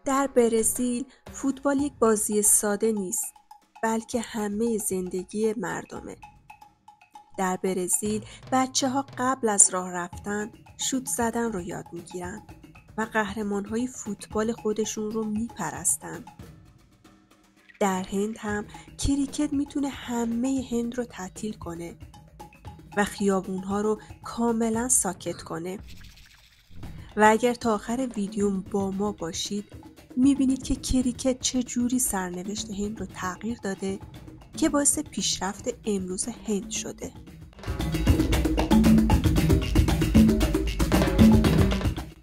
در برزیل فوتبال یک بازی ساده نیست، بلکه همه زندگی مردمه. در برزیل بچه‌ها قبل از راه رفتن شوت زدن رو یاد میگیرن و قهرمان‌های فوتبال خودشون رو میپرستن. در هند هم کریکت میتونه همه هند رو تعطیل کنه و خیابون‌ها رو کاملا ساکت کنه. و اگر تا آخر ویدیو با ما باشید میبینید که کریکت چجوری سرنوشت هند رو تغییر داده که باعث پیشرفت امروز هند شده.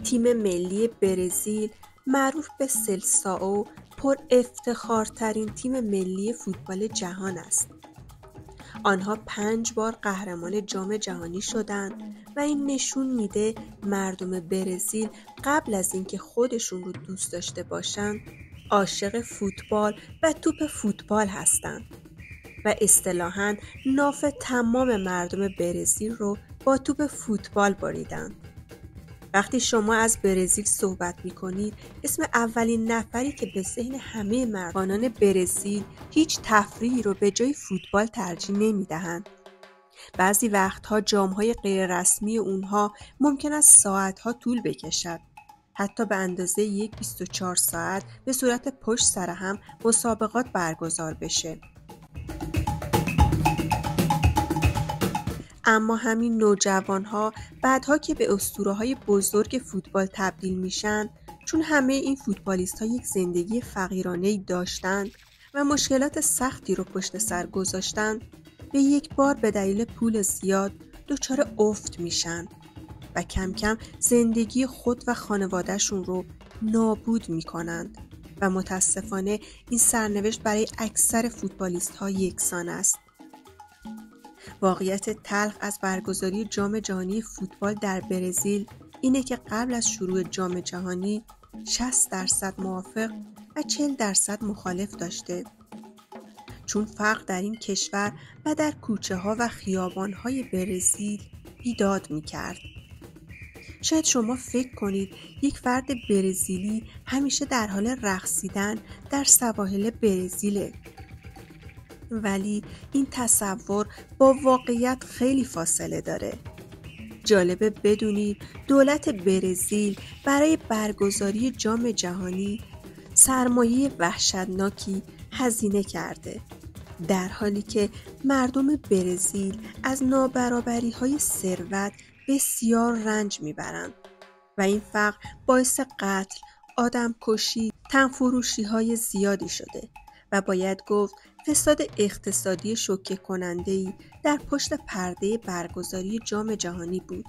تیم ملی برزیل معروف به سلسائو پر افتخارترین تیم ملی فوتبال جهان است. آنها 5 بار قهرمان جام جهانی شدند و این نشون میده مردم برزیل قبل از اینکه خودشون رو دوست داشته باشند عاشق فوتبال و توپ فوتبال هستند و اصطلاحاً ناف تمام مردم برزیل رو با توپ فوتبال بریدند. وقتی شما از برزیل صحبت می‌کنید، اسم اولین نفری که به ذهن همه مردمان برزیل هیچ تفریحی رو به جای فوتبال ترجیح نمی‌دهند. بعضی وقتها جام‌های غیررسمی اونها ممکن است ساعت‌ها طول بکشد. حتی به اندازه 24 ساعت به صورت پشت سر هم مسابقات برگزار بشه. اما همین نوجوان‌ها بعدها که به اسطوره‌های بزرگ فوتبال تبدیل میشن، چون همه این فوتبالیست‌ها یک زندگی فقیرانه‌ای داشتند و مشکلات سختی رو پشت سر گذاشتند، به یک بار به دلیل پول زیاد دچار افت میشن و کم کم زندگی خود و خانواده‌شون رو نابود میکنند و متاسفانه این سرنوشت برای اکثر فوتبالیست‌ها یکسان است. واقعیت تلخ از برگزاری جام جهانی فوتبال در برزیل اینه که قبل از شروع جام جهانی 60% موافق و 40% مخالف داشته. چون فقر در این کشور و در کوچه ها و خیابان های برزیل بیداد می کرد. شاید شما فکر کنید یک فرد برزیلی همیشه در حال رقصیدن در سواحل برزیله. ولی این تصور با واقعیت خیلی فاصله داره. جالبه بدونید دولت برزیل برای برگزاری جام جهانی سرمایه وحشتناکی هزینه کرده، در حالی که مردم برزیل از نابرابری‌های ثروت بسیار رنج میبرند و این فقر باعث قتل، آدمکشی، تنفروشی‌های زیادی شده و باید گفت فساد اقتصادی شوکه کننده‌ای در پشت پرده برگزاری جام جهانی بود،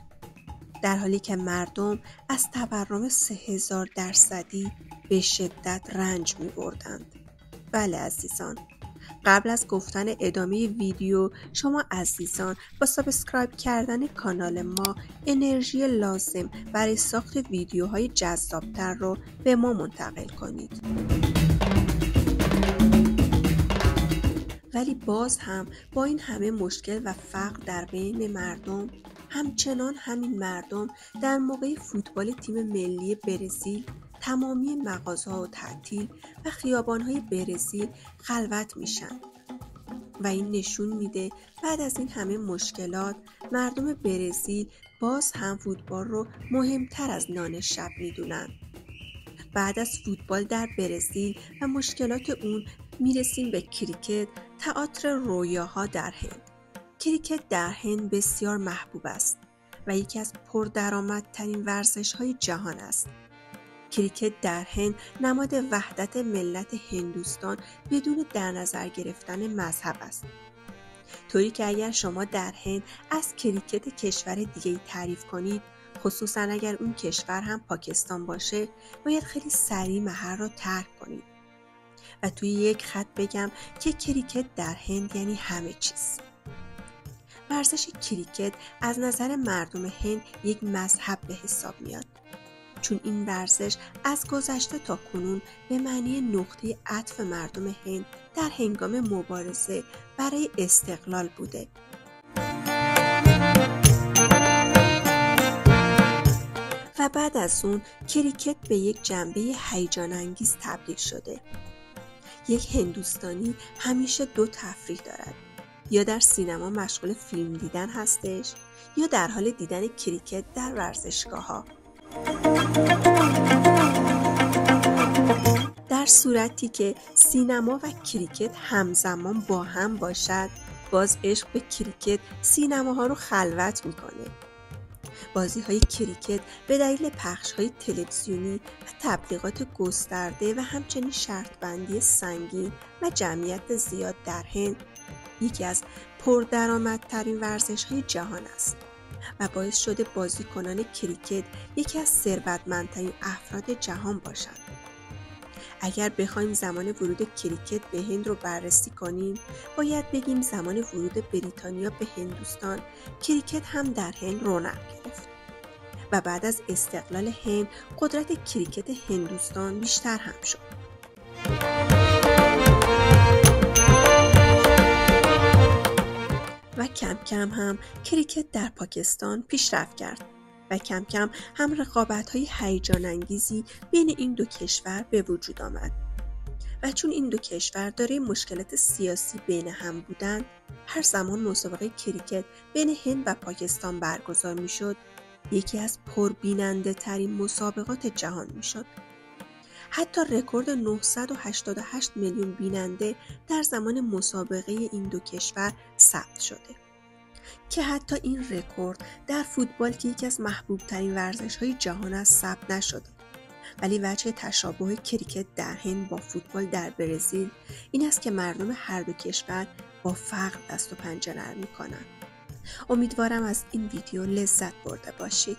در حالی که مردم از تورم 3000% به شدت رنج می‌بردند. بله عزیزان، قبل از گفتن ادامه ویدیو شما عزیزان با سابسکرایب کردن کانال ما انرژی لازم برای ساخت ویدیوهای جذابتر رو به ما منتقل کنید. ولی باز هم با این همه مشکل و فقر در بین مردم، همچنان همین مردم در موقع فوتبال تیم ملی برزیل تمامی مغازه‌ها و تعطیل و خیابان‌های برزیل خلوت میشن و این نشون میده بعد از این همه مشکلات مردم برزیل باز هم فوتبال رو مهمتر از نان شب میدونن. بعد از فوتبال در برزیل و مشکلات اون میرسیم به کریکت، تئاتر رویاها در هند. کریکت در هند بسیار محبوب است و یکی از پردرآمدترین ورزش‌های جهان است. کریکت در هند نماد وحدت ملت هندوستان بدون در نظر گرفتن مذهب است. طوری که اگر شما در هند از کریکت کشور دیگه‌ای تعریف کنید، خصوصا اگر اون کشور هم پاکستان باشه، باید خیلی سریع محل رو ترک کنید و توی یک خط بگم که کریکت در هند یعنی همه چیز. ورزش کریکت از نظر مردم هند یک مذهب به حساب میاد، چون این ورزش از گذشته تا کنون به معنی نقطه عطف مردم هند در هنگام مبارزه برای استقلال بوده. و و بعد از اون کریکت به یک جنبه هیجان انگیز تبدیل شده. یک هندوستانی همیشه دو تفریح دارد، یا در سینما مشغول فیلم دیدن هستش یا در حال دیدن کریکت در ورزشگاه‌ها. در صورتی که سینما و کریکت همزمان با هم باشد، باز عشق به کریکت سینماها رو خلوت میکنه. بازی‌های کریکت به دلیل پخش‌های تلویزیونی و تبلیغات گسترده و همچنین شرط‌بندی سنگین و جمعیت زیاد در هند یکی از پردرآمدترین ورزش‌های جهان است و باعث شده بازیکنان کریکت یکی از ثروتمندترین افراد جهان باشند. اگر بخوایم زمان ورود کریکت به هند رو بررسی کنیم، باید بگیم زمان ورود بریتانیا به هندوستان، کریکت هم در هند رونق گرفت و بعد از استقلال هند، قدرت کریکت هندوستان بیشتر هم شد. و کم کم هم کریکت در پاکستان پیشرفت کرد و کم کم هم رقابت‌های هیجان انگیزی بین این دو کشور به وجود آمد. و چون این دو کشور دارای مشکلات سیاسی بین هم بودند، هر زمان مسابقه کریکت بین هند و پاکستان برگزار می‌شد، یکی از پربیننده ترین مسابقات جهان می‌شد. حتی رکورد 988 میلیون بیننده در زمان مسابقه این دو کشور ثبت شده که حتی این رکورد در فوتبال که یکی از محبوب ترین ورزش‌های جهان است ثبت نشده. ولی وجه تشابه کریکت در هند با فوتبال در برزیل این است که مردم هر دو کشور با فقر دست و پنجه نرم می‌کنند. امیدوارم از این ویدیو لذت برده باشید.